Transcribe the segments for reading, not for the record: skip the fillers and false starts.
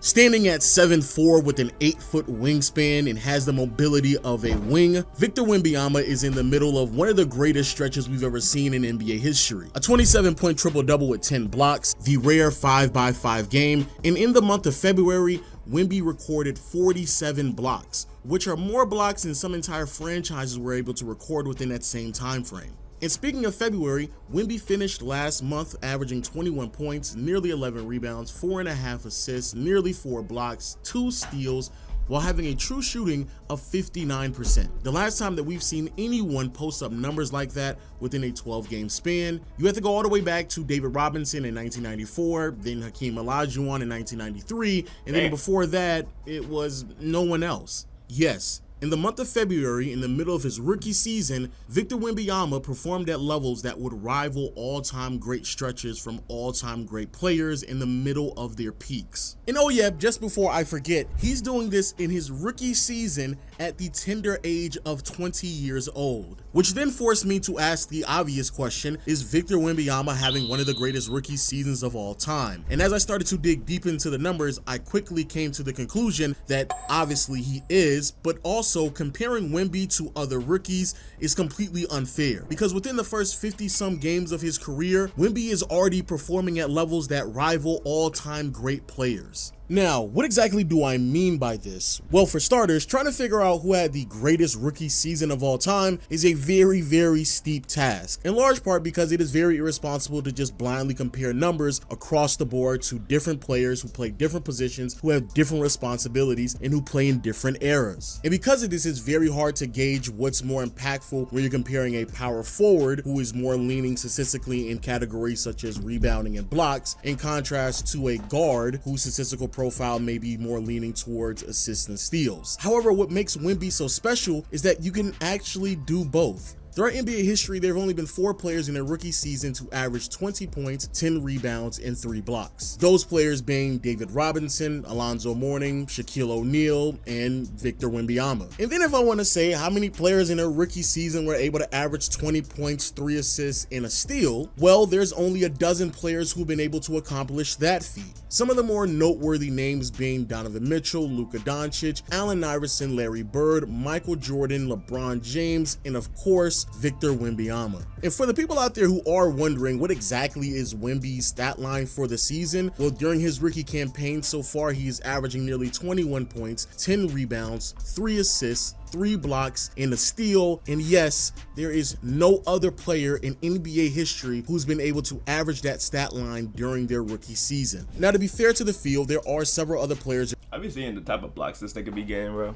Standing at 7'4" with an 8-foot wingspan and has the mobility of a wing, Victor Wembanyama is in the middle of one of the greatest stretches we've ever seen in NBA history. A 27-point triple-double with 10 blocks, the rare 5x5 game, and in the month of February, Wemby recorded 47 blocks, which are more blocks than some entire franchises were able to record within that same time frame. And speaking of February, Wemby finished last month averaging 21 points, nearly 11 rebounds, 4.5 assists, nearly 4 blocks, 2 steals, while having a true shooting of 59%. The last time that we've seen anyone post up numbers like that within a 12-game span, you have to go all the way back to David Robinson in 1994, then Hakeem Olajuwon in 1993, and then before that, it was no one else. Yes. In the month of February, in the middle of his rookie season, Victor Wembanyama performed at levels that would rival all-time great stretches from all-time great players in the middle of their peaks. And oh yeah, just before I forget, he's doing this in his rookie season at the tender age of 20 years old. Which then forced me to ask the obvious question, is Victor Wembanyama having one of the greatest rookie seasons of all time? And as I started to dig deep into the numbers, I quickly came to the conclusion that obviously he is, but also comparing Wemby to other rookies is completely unfair, because within the first 50-some games of his career, Wemby is already performing at levels that rival all-time great players. Now, what exactly do I mean by this? Well, for starters, trying to figure out who had the greatest rookie season of all time is a very, very steep task, in large part because it is very irresponsible to just blindly compare numbers across the board to different players who play different positions, who have different responsibilities, and who play in different eras. And because of this, it's very hard to gauge what's more impactful when you're comparing a power forward who is more leaning statistically in categories such as rebounding and blocks, in contrast to a guard whose statistical profile may be more leaning towards assists and steals. However, what makes Wemby so special is that you can actually do both. Throughout NBA history, there have only been 4 players in their rookie season to average 20 points, 10 rebounds, and 3 blocks. Those players being David Robinson, Alonzo Mourning, Shaquille O'Neal, and Victor Wembanyama. And then if I want to say how many players in their rookie season were able to average 20 points, 3 assists, and a steal, well, there's only a dozen players who've been able to accomplish that feat. Some of the more noteworthy names being Donovan Mitchell, Luka Doncic, Allen Iverson, Larry Bird, Michael Jordan, LeBron James, and of course, Victor Wembanyama. And for the people out there who are wondering what exactly is Wemby's stat line for the season, well, during his rookie campaign so far, he is averaging nearly 21 points, 10 rebounds, 3 assists, 3 blocks, and a steal. And yes, there is no other player in NBA history who's been able to average that stat line during their rookie season. Now, to be fair to the field, there are several other players. I've been seeing the type of blocks this nigga be getting, bro.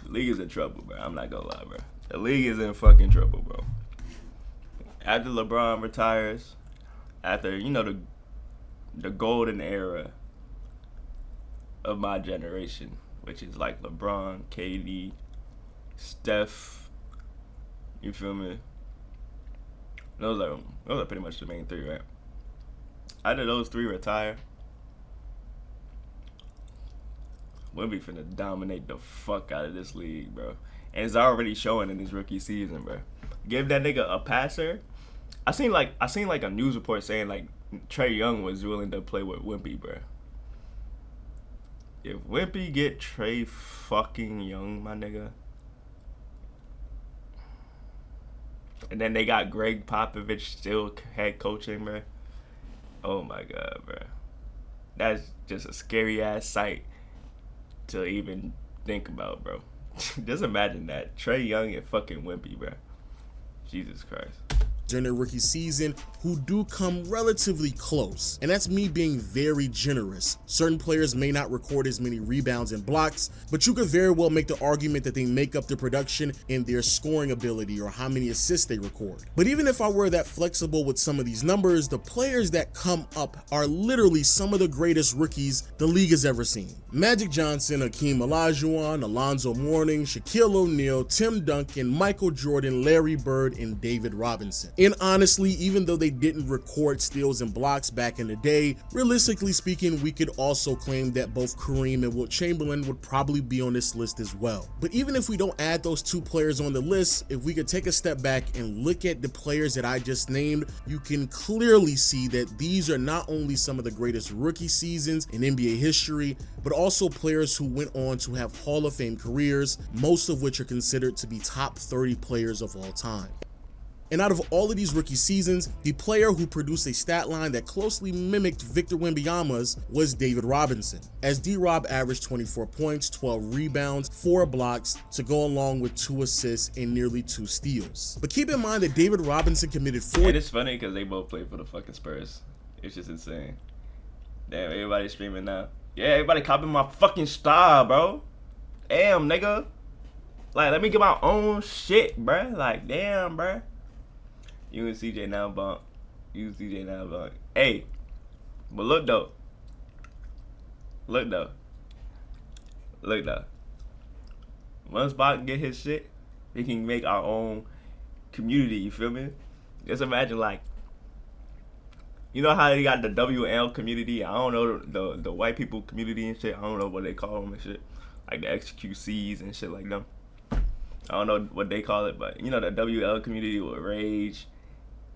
The league is in trouble, bro. I'm not gonna lie, bro. The league is in fucking trouble, bro. After LeBron retires, after, you know, the golden era of my generation, which is like LeBron, KD, Steph, you feel me? Those are pretty much the main 3, right? After those 3 retire, Wemby finna dominate the fuck out of this league, bro. And it's already showing in his rookie season, bro. Give that nigga a passer. I seen like a news report saying like Trae Young was willing to play with Wemby, bro. If Wemby get Trae fucking Young, my nigga, and then they got Greg Popovich still head coaching, bro. Oh my god, bro. That's just a scary ass sight to even think about, bro. Just imagine that. Trae Young and fucking Wemby, bro. Jesus Christ. During their rookie season who do come relatively close, and that's me being very generous. Certain players may not record as many rebounds and blocks, but you could very well make the argument that they make up their production in their scoring ability or how many assists they record. But even if I were that flexible with some of these numbers, the players that come up are literally some of the greatest rookies the league has ever seen. Magic Johnson, Hakeem Olajuwon, Alonzo Mourning, Shaquille O'Neal, Tim Duncan, Michael Jordan, Larry Bird, and David Robinson. And honestly, even though they didn't record steals and blocks back in the day, realistically speaking, we could also claim that both Kareem and Wilt Chamberlain would probably be on this list as well. But even if we don't add those two players on the list, if we could take a step back and look at the players that I just named, you can clearly see that these are not only some of the greatest rookie seasons in NBA history, but also players who went on to have Hall of Fame careers, most of which are considered to be top 30 players of all time. And out of all of these rookie seasons, the player who produced a stat line that closely mimicked Victor Wembanyama's was David Robinson, as D-Rob averaged 24 points, 12 rebounds, 4 blocks to go along with 2 assists and nearly 2 steals. But keep in mind that David Robinson committed 4. And it's funny because they both played for the fucking Spurs. It's just insane. Damn, everybody's streaming now. Yeah, everybody copying my fucking style, bro. Damn, nigga. Like, let me get my own shit, bruh. Like, damn, bruh. You and CJ now bunk. You and CJ now bunk. Hey, but look though. Look though. Look though. Once Bach get his shit, we can make our own community. You feel me? Just imagine like, you know how they got the WL community? I don't know the white people community and shit. I don't know what they call them and shit. Like the XQCs and shit like them. I don't know what they call it, but you know the WL community with Rage.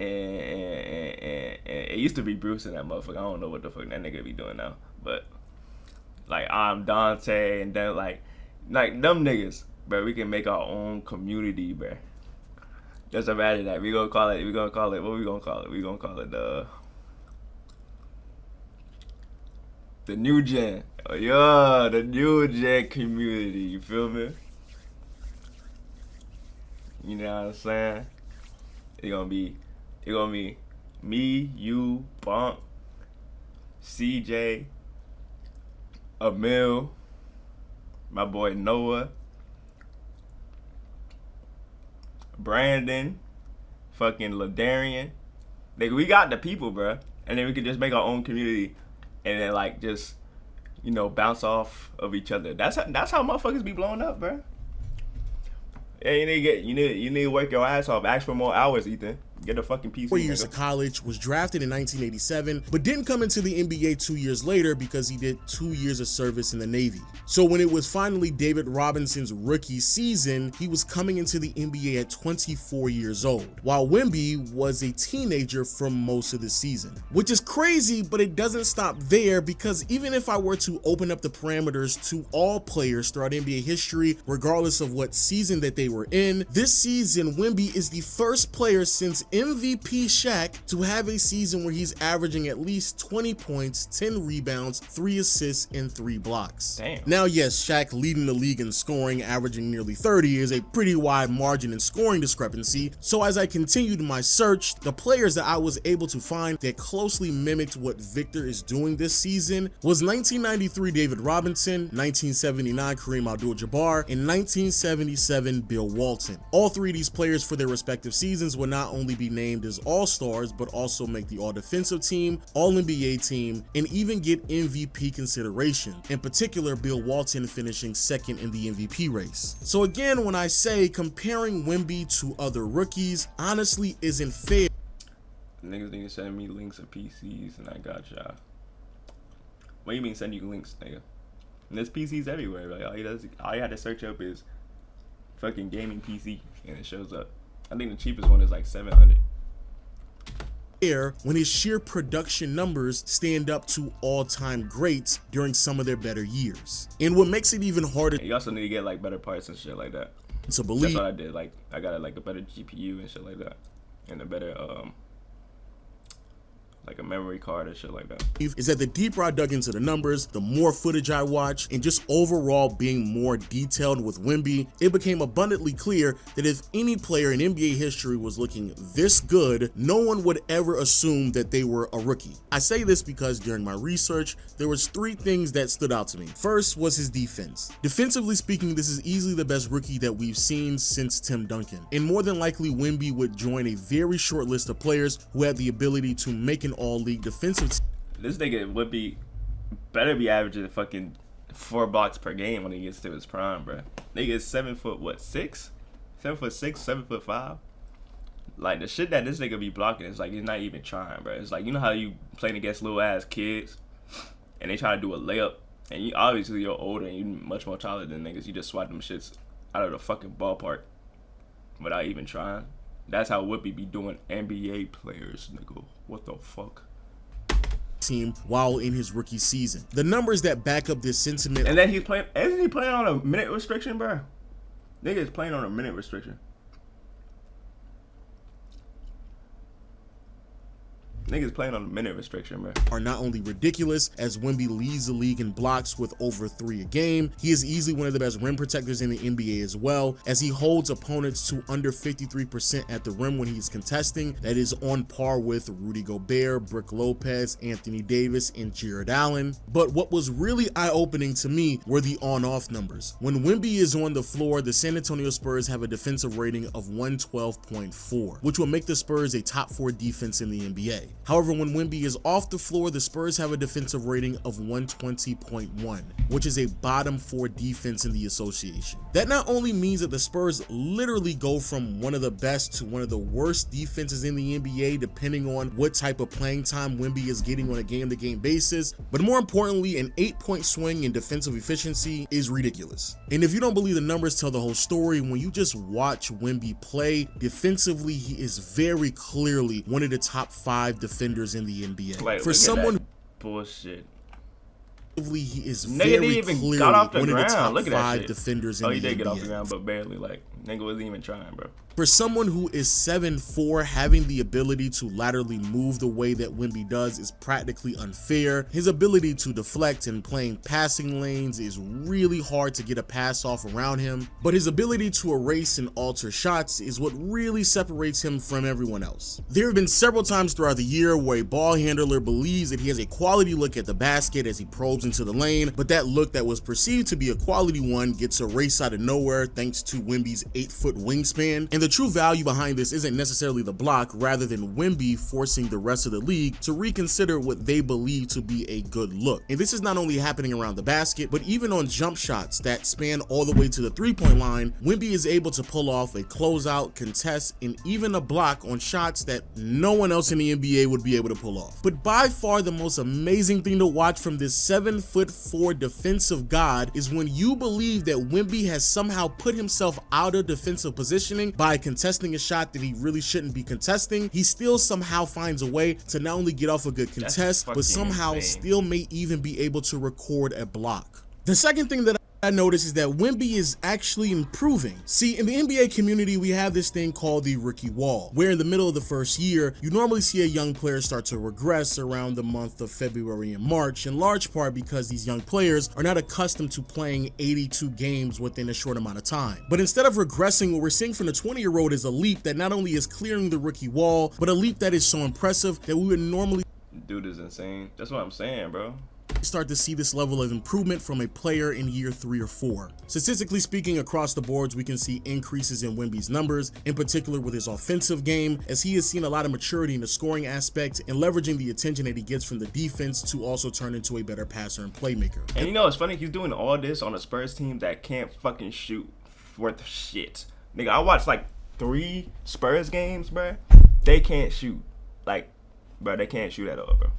And it used to be Bruce and that motherfucker. I don't know what the fuck that nigga be doing now. But like I'm Dante and then like them niggas, bro, we can make our own community, bro. Just imagine that. We gonna call it what we gonna call it? We gonna call it the new gen. Oh yeah, the new gen community, you feel me? You know what I'm saying? It's gonna be me, you, Bonk, CJ, Emil, my boy Noah, Brandon, fucking Ladarian. Nigga, we got the people, bruh. And then we could just make our own community and then like just, you know, bounce off of each other. That's how motherfuckers be blowing up, bruh. Yeah, you need to work your ass off. Ask for more hours, Ethan. Get a fucking PC. 4 years of college, was drafted in 1987, but didn't come into the NBA 2 years later because he did 2 years of service in the Navy. So when it was finally David Robinson's rookie season, he was coming into the NBA at 24 years old, while Wemby was a teenager for most of the season. Which is crazy, but it doesn't stop there, because even if I were to open up the parameters to all players throughout NBA history, regardless of what season that they were in, this season Wemby is the first player since MVP Shaq to have a season where he's averaging at least 20 points, 10 rebounds, 3 assists, and 3 blocks. Damn. Now, yes, Shaq leading the league in scoring, averaging nearly 30, is a pretty wide margin in scoring discrepancy. So as I continued my search, the players that I was able to find that closely mimicked what Victor is doing this season was 1993 David Robinson, 1979 Kareem Abdul-Jabbar, and 1977 Bill Walton. All 3 of these players for their respective seasons would not only be named as All-Stars, but also make the All-Defensive Team, All-NBA Team, and even get MVP consideration. In particular, Bill Walton finishing second in the MVP race. So again, when I say comparing Wemby to other rookies, honestly isn't fair. Niggas need to send me links of PCs and I got y'all. What do you mean send you links, nigga? And there's PCs everywhere. Like all you had to search up is fucking gaming PC and it shows up. I think the cheapest one is like 700. When his sheer production numbers stand up to all-time greats during some of their better years. And what makes it even harder, You also need to get like better parts and shit like that. to believe, That's what I did. Like I got like a better GPU and shit like that, and a better like a memory card and shit like that. is that the deeper I dug into the numbers, the more footage I watched, and just overall being more detailed with Wemby, it became abundantly clear that if any player in NBA history was looking this good, no one would ever assume that they were a rookie. I say this because during my research, there was 3 things that stood out to me. First was his defense. Defensively speaking, this is easily the best rookie that we've seen since Tim Duncan. And more than likely, Wemby would join a very short list of players who had the ability to make an all-league defensive team. This nigga would better be averaging fucking 4 blocks per game when he gets to his prime, bro. Nigga is 7'6"? 7'6", 7'5". Like, the shit that this nigga be blocking is like, he's not even trying, bro. It's like, you know how you playing against little ass kids and they try to do a layup, and you obviously you're older and you much more taller than niggas. You just swat them shits out of the fucking ballpark without even trying. That's how Whoopi be doing NBA players, nigga. What the fuck? Team while in his rookie season. The numbers that back up this sentiment. And then he's playing. Isn't he playing on a minute restriction, bro? Nigga is playing on a minute restriction. Niggas playing on a minute restriction, bro. Are not only ridiculous, as Wemby leads the league in blocks with over 3 a game, he is easily one of the best rim protectors in the NBA as well, as he holds opponents to under 53% at the rim when he's contesting. That is on par with Rudy Gobert, Brook Lopez, Anthony Davis, and Jared Allen. But what was really eye-opening to me were the on-off numbers. When Wemby is on the floor, the San Antonio Spurs have a defensive rating of 112.4, which will make the Spurs a top 4 defense in the NBA. However, when Wemby is off the floor, the Spurs have a defensive rating of 120.1, which is a bottom 4 defense in the association. That not only means that the Spurs literally go from one of the best to one of the worst defenses in the NBA, depending on what type of playing time Wemby is getting on a game-to-game basis, but more importantly, an 8-point swing in defensive efficiency is ridiculous. And if you don't believe the numbers tell the whole story, when you just watch Wemby play, defensively, he is very clearly one of the top 5 defenders in the NBA. Like, for someone bullshit. He is Nigga very didn't even clearly got off the one of the ground. top Look at that 5 shit. defenders in the NBA. Oh, he did get off the ground, but barely. Like, nigga wasn't even trying, bro. For someone who is 7'4", having the ability to laterally move the way that Wemby does is practically unfair. His ability to deflect and playing passing lanes is really hard to get a pass off around him, but his ability to erase and alter shots is what really separates him from everyone else. There have been several times throughout the year where a ball handler believes that he has a quality look at the basket as he probes into the lane, but that look that was perceived to be a quality one gets erased out of nowhere thanks to Wemby's 8-foot wingspan. And the true value behind this isn't necessarily the block, rather than Wemby forcing the rest of the league to reconsider what they believe to be a good look. And this is not only happening around the basket, but even on jump shots that span all the way to the 3-point line, Wemby is able to pull off a closeout, contest, and even a block on shots that no one else in the NBA would be able to pull off. But by far the most amazing thing to watch from this 7'4" defensive god is when you believe that Wemby has somehow put himself out of defensive positioning by contesting a shot that he really shouldn't be contesting, he still somehow finds a way to not only get off a good contest, but somehow still may even be able to record a block. The second thing that I noticed is that Wemby is actually improving. See, in the NBA community, we have this thing called the rookie wall, where in the middle of the first year, you normally see a young player start to regress around the month of February and March, in large part because these young players are not accustomed to playing 82 games within a short amount of time. But instead of regressing, what we're seeing from the 20-year-old is a leap that not only is clearing the rookie wall, but a leap that is so impressive that we would normally... Dude is insane. That's what I'm saying, bro. Start to see this level of improvement from a player in year 3 or 4. Statistically speaking, across the boards, we can see increases in Wemby's numbers, in particular with his offensive game, as he has seen a lot of maturity in the scoring aspect and leveraging the attention that he gets from the defense to also turn into a better passer and playmaker. And you know, it's funny, he's doing all this on a Spurs team that can't fucking shoot worth shit. Nigga, I watched like 3 Spurs games, bro. They can't shoot. Like, bro, they can't shoot at all, bro.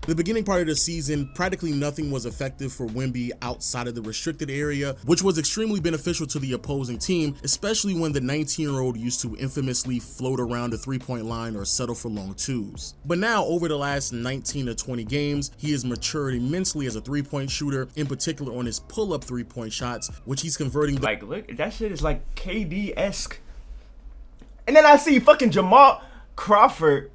The beginning part of the season, practically nothing was effective for Wemby outside of the restricted area, which was extremely beneficial to the opposing team, especially when the 19-year-old used to infamously float around the 3-point line or settle for long twos. But now, over the last 19 to 20 games, he has matured immensely as a 3-point shooter, in particular on his pull-up 3-point shots, which he's converting. Like, look, that shit is like KD-esque. And then I see fucking Jamal Crawford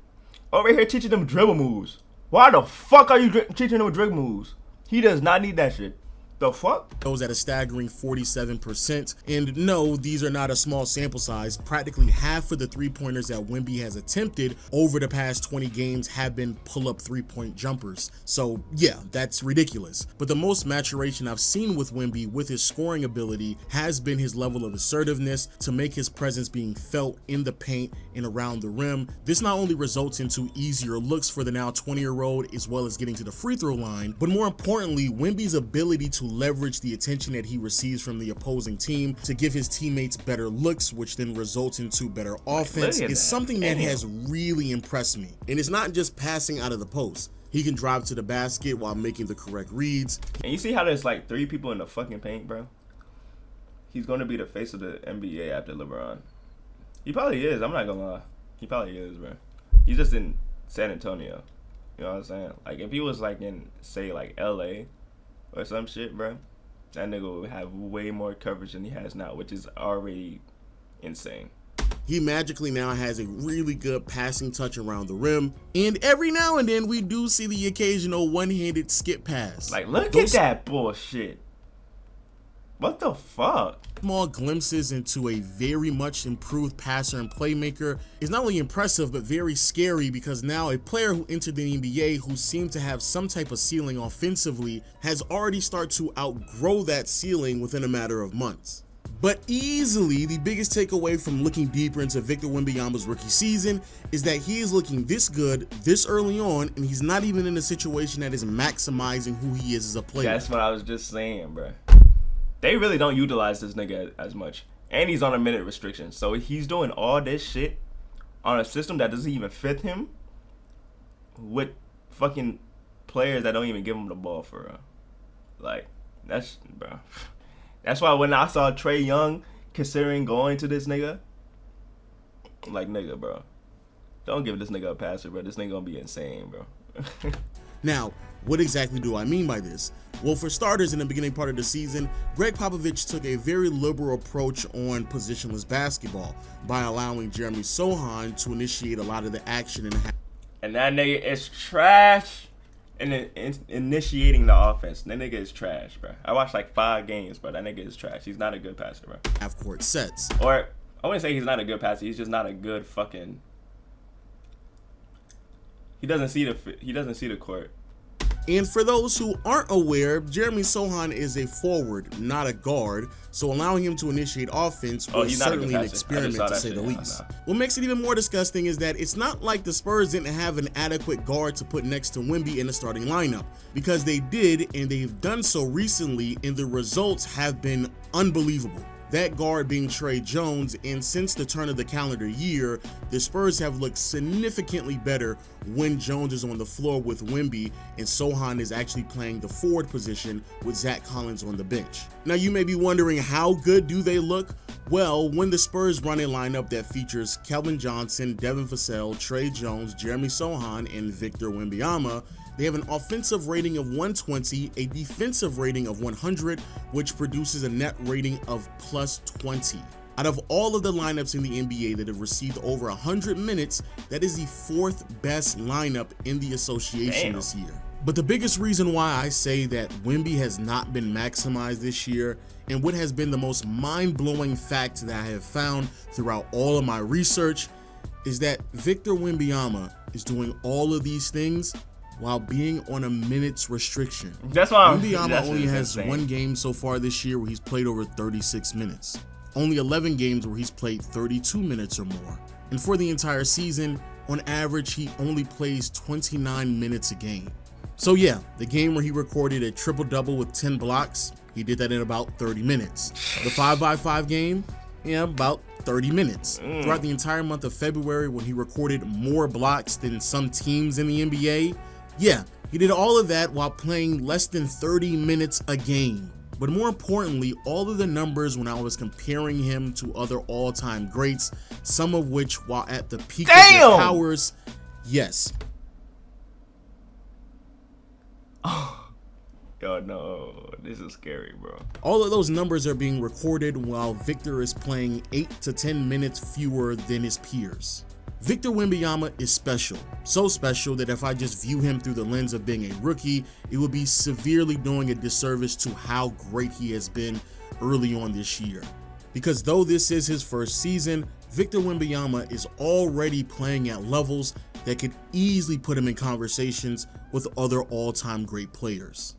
over here teaching them dribble moves. Why the fuck are you teaching him dribble moves? He does not need that shit. The fuck? Goes at a staggering 47%. And no, these are not a small sample size. Practically half of the 3-pointers that Wemby has attempted over the past 20 games have been pull-up 3-point jumpers. So yeah, that's ridiculous. But the most maturation I've seen with Wemby with his scoring ability has been his level of assertiveness to make his presence being felt in the paint and around the rim. This not only results into easier looks for the now 20-year-old as well as getting to the free throw line, but more importantly, Wemby's ability to leverage the attention that he receives from the opposing team to give his teammates better looks, which then results into better offense, is something that has really impressed me. And it's not just passing out of the post. He can drive to the basket while making the correct reads. And you see how there's like 3 people in the fucking paint, bro? He's going to be the face of the NBA after LeBron. He probably is. I'm not going to lie. He probably is, bro. He's just in San Antonio. You know what I'm saying? Like, if he was, like, in, say, like, L.A. or some shit, bro, that nigga would have way more coverage than he has now, which is already insane. He magically now has a really good passing touch around the rim, and every now and then we do see the occasional one-handed skip pass. Like, look at that bullshit. What the fuck? Small glimpses into a very much improved passer and playmaker is not only impressive but very scary, because now a player who entered the NBA who seemed to have some type of ceiling offensively has already started to outgrow that ceiling within a matter of months. But easily the biggest takeaway from looking deeper into Victor Wembanyama's rookie season is that he is looking this good this early on, and he's not even in a situation that is maximizing who he is as a player. That's what I was just saying, bro. They really don't utilize this nigga as much. And he's on a minute restriction. So he's doing all this shit on a system that doesn't even fit him with fucking players that don't even give him the ball for real. Like, that's, bro. That's why when I saw Trae Young considering going to this nigga, like, nigga, bro, don't give this nigga a passer, bro. This nigga gonna be insane, bro. Now, what exactly do I mean by this? Well, for starters, in the beginning part of the season, Greg Popovich took a very liberal approach on positionless basketball by allowing Jeremy Sohan to initiate a lot of the action in the half. And that nigga is trash in initiating the offense. That nigga is trash, bro. I watched like 5 games, bro. That nigga is trash. He's not a good passer, bro. Half-court sets. Or, I wouldn't say he's not a good passer. He's just not a good fucking... He doesn't see the court. And for those who aren't aware, Jeremy Sohan is a forward, not a guard, so allowing him to initiate offense was certainly an experiment, to say the least. What makes it even more disgusting is that it's not like the Spurs didn't have an adequate guard to put next to Wemby in the starting lineup, because they did, and they've done so recently, and the results have been unbelievable. That guard being Tre Jones, and since the turn of the calendar year, the Spurs have looked significantly better when Jones is on the floor with Wemby and Sohan is actually playing the forward position with Zach Collins on the bench. Now you may be wondering, how good do they look? Well, when the Spurs run a lineup that features Kelvin Johnson, Devin Vassell, Tre Jones, Jeremy Sohan, and Victor Wembanyama, they have an offensive rating of 120, a defensive rating of 100, which produces a net rating of plus 20. Out of all of the lineups in the NBA that have received over 100 minutes, that is the 4th best lineup in the association this year. But the biggest reason why I say that Wemby has not been maximized this year, and what has been the most mind-blowing fact that I have found throughout all of my research, is that Victor Wembanyama is doing all of these things while being on a minutes restriction. That's why Wembanyama only has 1 game so far this year where he's played over 36 minutes. Only 11 games where he's played 32 minutes or more. And for the entire season, on average, he only plays 29 minutes a game. So yeah, the game where he recorded a triple-double with 10 blocks, he did that in about 30 minutes. The 5x5 game, yeah, about 30 minutes. Throughout the entire month of February, when he recorded more blocks than some teams in the NBA, yeah, he did all of that while playing less than 30 minutes a game. But more importantly, all of the numbers when I was comparing him to other all-time greats, some of which while at the peak of their powers, yes. Yo, no, this is scary, bro. All of those numbers are being recorded while Victor is playing 8 to 10 minutes fewer than his peers. Victor Wembanyama is special, so special that if I just view him through the lens of being a rookie, it would be severely doing a disservice to how great he has been early on this year. Because though this is his first season, Victor Wembanyama is already playing at levels that could easily put him in conversations with other all-time great players.